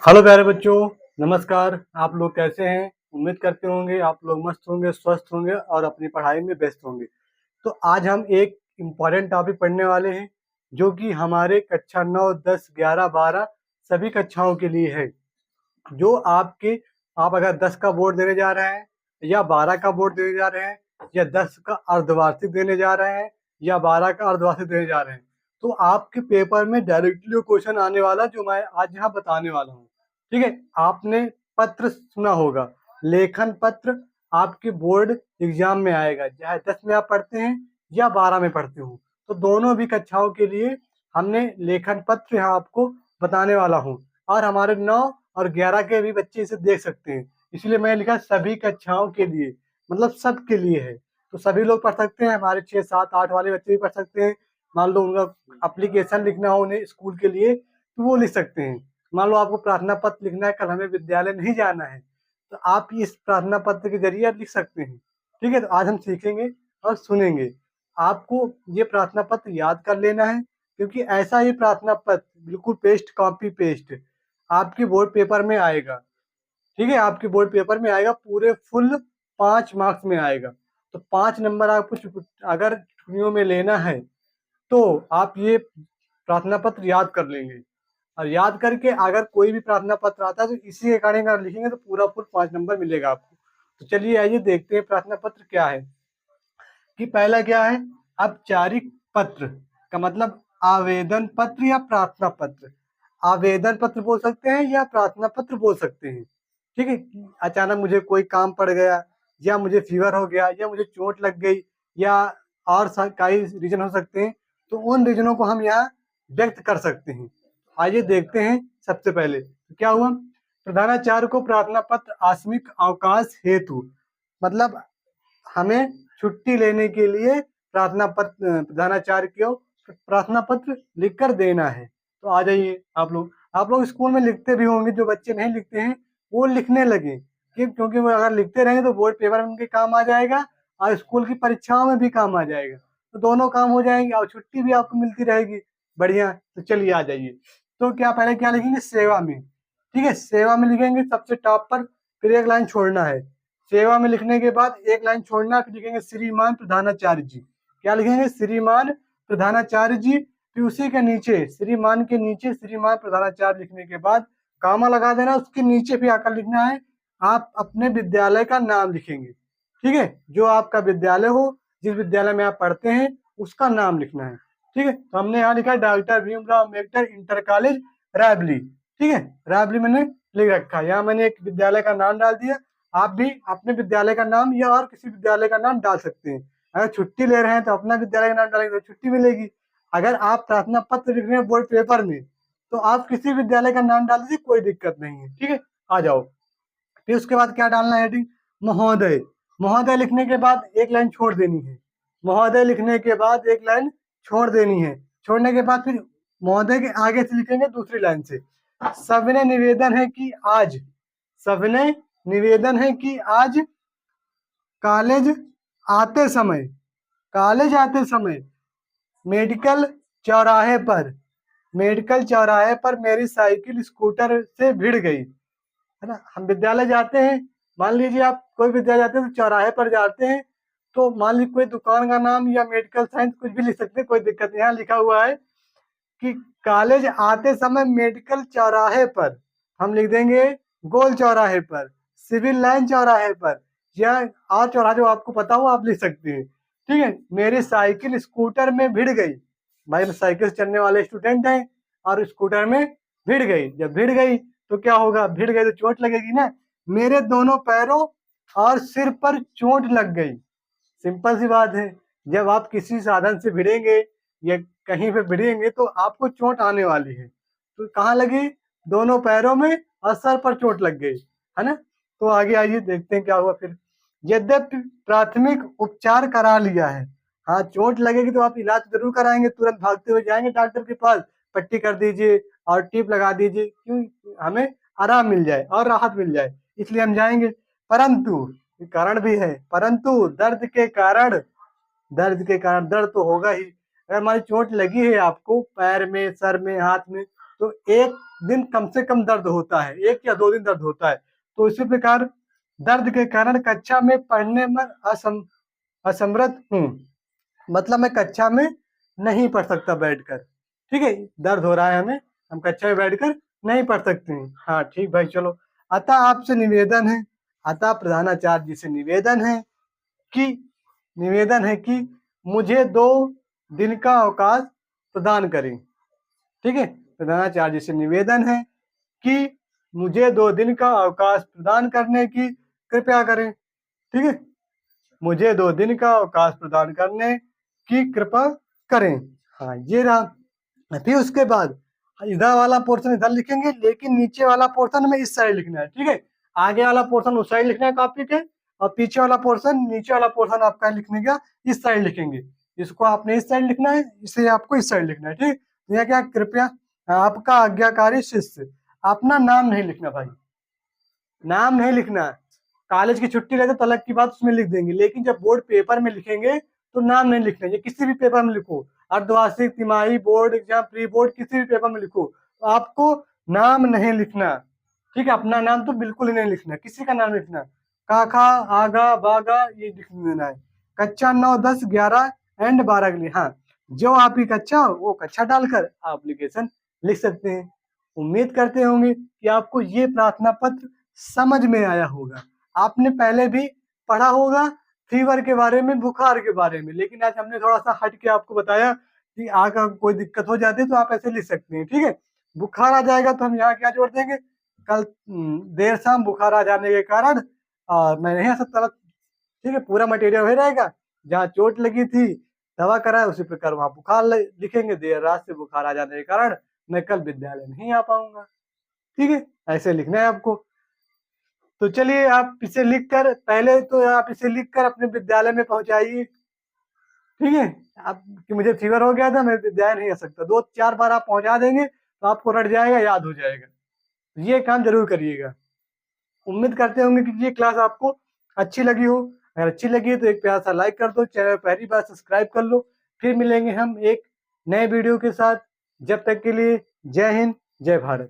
Hello प्यारे बच्चों, नमस्कार। आप लोग कैसे हैं? उम्मीद करते होंगे आप लोग मस्त होंगे, स्वस्थ होंगे और अपनी पढ़ाई में व्यस्त होंगे। तो आज हम एक इम्पॉर्टेंट टॉपिक पढ़ने वाले हैं जो कि हमारे कक्षा 9, 10, 11, 12 सभी कक्षाओं के लिए है। जो आप अगर 10 का बोर्ड देने जा रहे हैं या 12 का बोर्ड देने जा रहे हैं या 10 का अर्धवार्षिक देने जा रहे हैं या 12 का अर्धवार्षिक देने जा रहे हैं, तो आपके पेपर में डायरेक्टली क्वेश्चन आने वाला जो मैं आज यहाँ बताने वाला हूँ। ठीक है, आपने पत्र सुना होगा, लेखन पत्र आपके बोर्ड एग्जाम में आएगा, चाहे 10 में आप पढ़ते हैं या 12 में पढ़ते हो। तो दोनों भी कक्षाओं के लिए हमने लेखन पत्र यहाँ आपको बताने वाला हूँ और हमारे 9 और 11 के भी बच्चे इसे देख सकते हैं। इसलिए मैंने लिखा सभी कक्षाओं के लिए, मतलब सबके लिए है। तो सभी लोग पढ़ सकते हैं, हमारे 6, 7, 8 वाले बच्चे भी पढ़ सकते हैं। मान लो उनका एप्लीकेशन लिखना हो उन्हें स्कूल के लिए तो वो लिख सकते हैं। मान लो आपको प्रार्थना पत्र लिखना है, कल हमें विद्यालय नहीं जाना है, तो आप इस प्रार्थना पत्र के जरिए लिख सकते हैं। ठीक है, तो आज हम सीखेंगे और सुनेंगे। आपको ये प्रार्थना पत्र याद कर लेना है, क्योंकि ऐसा ही प्रार्थना पत्र बिल्कुल पेस्ट कॉपी पेस्ट आपके बोर्ड पेपर में आएगा। ठीक है, आपके बोर्ड पेपर में आएगा, पूरे फुल 5 मार्क्स में आएगा। तो 5 नंबर आपको अगर छुट्टियों में लेना है तो आप ये प्रार्थना पत्र याद कर लेंगे। और याद करके अगर कोई भी प्रार्थना पत्र आता है तो इसी के अकॉर्डिंग अगर लिखेंगे तो पूरा फुल 5 नंबर मिलेगा आपको। तो चलिए आइए देखते हैं प्रार्थना पत्र क्या है। कि पहला क्या है, औपचारिक पत्र का मतलब आवेदन पत्र या प्रार्थना पत्र। आवेदन पत्र बोल सकते हैं या प्रार्थना पत्र बोल सकते हैं। ठीक है, अचानक मुझे कोई काम पड़ गया या मुझे फीवर हो गया या मुझे चोट लग गई या और कई रीजन हो सकते हैं, तो उन रीजनों को हम यहाँ व्यक्त कर सकते हैं। आइए देखते हैं। सबसे पहले तो क्या हुआ, प्रधानाचार्य को प्रार्थना पत्र आकस्मिक अवकाश हेतु, मतलब हमें छुट्टी लेने के लिए प्रार्थना पत्र प्रधानाचार्य को प्रार्थना पत्र लिखकर देना है। तो आ जाइए आप लोग स्कूल में लिखते भी होंगे। जो बच्चे नहीं लिखते हैं वो लिखने लगे, क्योंकि वो अगर लिखते रहेंगे तो बोर्ड पेपर में उनके काम आ जाएगा और स्कूल की परीक्षाओं में भी काम आ जाएगा। तो दोनों काम हो जाएंगे और छुट्टी भी आपको मिलती रहेगी। बढ़िया, तो चलिए आ जाइए। तो पहले क्या लिखेंगे, सेवा में। ठीक है, सेवा में लिखेंगे सबसे टॉप पर, फिर एक लाइन छोड़ना है। सेवा में लिखने के बाद एक लाइन छोड़ना, फिर लिखेंगे श्रीमान प्रधानाचार्य जी। क्या लिखेंगे, श्रीमान प्रधानाचार्य जी। फिर उसी के नीचे श्रीमान के नीचे श्रीमान प्रधानाचार्य लिखने के बाद कामा लगा देना। उसके नीचे भी आकर लिखना है, आप अपने विद्यालय का नाम लिखेंगे। ठीक है, जो आपका विद्यालय हो, जिस विद्यालय में आप पढ़ते हैं उसका नाम लिखना है। ठीक है, तो हमने यहाँ लिखा doctor Bhimrao Ambedkar inter college Rae Bareli. ठीक है, रायबली मैंने लिख रखा। यहाँ मैंने एक विद्यालय का नाम डाल दिया। आप भी अपने विद्यालय का नाम या और किसी विद्यालय का नाम डाल सकते हैं। अगर छुट्टी ले रहे हैं तो अपना विद्यालय का नाम डालेंगे तो छुट्टी मिलेगी। अगर आप प्रार्थना पत्र लिख रहे हैं बोर्ड पेपर में तो आप किसी विद्यालय का नाम डाल दीजिए, कोई दिक्कत नहीं है। ठीक है, आ जाओ। फिर उसके बाद क्या डालना है, हेडिंग महोदय। महोदय लिखने के बाद एक लाइन छोड़ देनी है। महोदय लिखने के बाद एक लाइन छोड़ देनी है। छोड़ने के बाद फिर महोदय के आगे से लिखेंगे दूसरी लाइन से, सविनय निवेदन है कि आज, सविनय निवेदन है कि आज कॉलेज आते समय, कॉलेज आते समय मेडिकल चौराहे पर, मेडिकल चौराहे पर मेरी साइकिल स्कूटर से भिड़ गई। है ना, हम विद्यालय जाते हैं, मान लीजिए आप कोई विद्यालय जाते हैं तो चौराहे पर जाते हैं, तो मान लीजिए कोई दुकान का नाम या मेडिकल साइंस कुछ भी लिख सकते हैं, कोई दिक्कत नहीं। यहाँ लिखा हुआ है कि कॉलेज आते समय मेडिकल चौराहे पर, हम लिख देंगे गोल चौराहे पर, सिविल लाइन चौराहे पर, या और चौराहा जो आपको पता हो आप लिख सकते हैं। ठीक है, मेरी साइकिल स्कूटर में भिड़ गई। भाई साइकिल चलने वाले स्टूडेंट हैं और स्कूटर में भिड़ गई। जब भिड़ गई तो क्या होगा, भिड़ गई तो चोट लगेगी ना। मेरे दोनों पैरों और सिर पर चोट लग गई। सिंपल सी बात है, जब आप किसी साधन से भिड़ेंगे या कहीं पे भिड़ेंगे तो आपको चोट आने वाली है। तो कहाँ लगी, दोनों पैरों में और सर पर चोट लग गई। है ना, तो आगे आइए देखते हैं क्या हुआ फिर। यद्यपि प्राथमिक उपचार करा लिया है, हाँ चोट लगेगी तो आप इलाज जरूर कराएंगे, तुरंत भागते हुए जाएंगे डॉक्टर के पास, पट्टी कर दीजिए और टिप लगा दीजिए, क्यों, हमें आराम मिल जाए और राहत मिल जाए, इसलिए हम जाएंगे। परंतु कारण भी है, परंतु दर्द के कारण, दर्द के कारण, दर्द तो होगा ही। अगर हमारी चोट लगी है आपको पैर में, सर में, हाथ में, तो एक दिन कम से कम दर्द होता है, 1 या 2 दिन दर्द होता है। तो इसी प्रकार दर्द के कारण कक्षा में पढ़ने में असमर्थ हूँ, मतलब मैं कक्षा में नहीं पढ़ सकता बैठकर। ठीक है, दर्द हो रहा है हमें, हम कक्षा में बैठकर नहीं पढ़ सकते हैं। हाँ ठीक भाई, चलो। अतः आपसे निवेदन है, अतः प्रधानाचार्य जी से निवेदन है कि मुझे 2 दिन का अवकाश प्रदान करें। ठीक है, प्रधानाचार्य जी से निवेदन है कि मुझे 2 दिन का अवकाश प्रदान करने की कृपया करें। ठीक है, मुझे 2 दिन का अवकाश प्रदान करने की कृपा करें। हाँ ये रहा। फिर उसके बाद इधर वाला पोर्शन इधर लिखेंगे, लेकिन नीचे वाला पोर्शन हमें इस साइड लिखना है। ठीक है, आगे वाला पोर्शन उस साइड लिखना है कॉपी के, और पीछे वाला पोर्शन, नीचे वाला पोर्शन आपका लिखने का इस साइड लिखेंगे। इसको आपने इस साइड लिखना है, इसे आपको इस साइड लिखना है। ठीक, यह क्या, कृपया आपका आज्ञाकारी शिष्य। अपना नाम नहीं लिखना भाई, नाम नहीं लिखना। कॉलेज की छुट्टी रहती तो अलग की बात, उसमें लिख देंगे, लेकिन जब बोर्ड पेपर में लिखेंगे तो नाम नहीं लिखना। ये किसी भी पेपर में लिखो, अर्धवार्षिक, तिमाही, बोर्ड एग्जाम, प्री बोर्ड, किसी भी पेपर में लिखो, तो आपको नाम नहीं लिखना। ठीक है, अपना नाम तो बिल्कुल ही नहीं लिखना, किसी का नाम लिखना। काका, आगा, बागा, ये लिख देना है। कक्षा 9, 10, 11 एंड 12 के लिए, हाँ, जो आपकी कक्षा हो वो कक्षा डालकर एप्लीकेशन लिख सकते हैं। उम्मीद करते होंगे कि आपको ये प्रार्थना पत्र समझ में आया होगा। आपने पहले भी पढ़ा होगा फीवर के बारे में, बुखार के बारे में, लेकिन आज हमने थोड़ा सा हट के आपको बताया कि आगे कोई दिक्कत हो जाती है तो आप ऐसे लिख सकते हैं। ठीक है, बुखार आ जाएगा तो हम यहाँ क्या जोड़ देंगे, कल देर शाम बुखार आ जाने के कारण मैं नहीं आ सकता। ठीक है, पूरा मटेरियल हो रहेगा, जहाँ चोट लगी थी दवा कराए उसी प्रकार वहाँ बुखार लिखेंगे, देर रात से बुखार आ जाने के कारण मैं कल विद्यालय नहीं आ पाऊंगा। ठीक है, ऐसे लिखना है आपको। तो चलिए, आप इसे लिखकर, पहले तो आप इसे लिखकर अपने विद्यालय में पहुंचाइए। ठीक है, आप कि मुझे फीवर हो गया था, मैं विद्यालय नहीं आ सकता, 2-4 बार आप पहुंचा देंगे तो आपको रट जाएगा, याद हो जाएगा। ये काम जरूर करिएगा। उम्मीद करते होंगे कि ये क्लास आपको अच्छी लगी हो। अगर अच्छी लगी है तो एक प्यारा सा लाइक कर दो, चैनल पहली बार सब्सक्राइब कर लो। फिर मिलेंगे हम एक नए वीडियो के साथ। जब तक के लिए जय हिंद, जय भारत।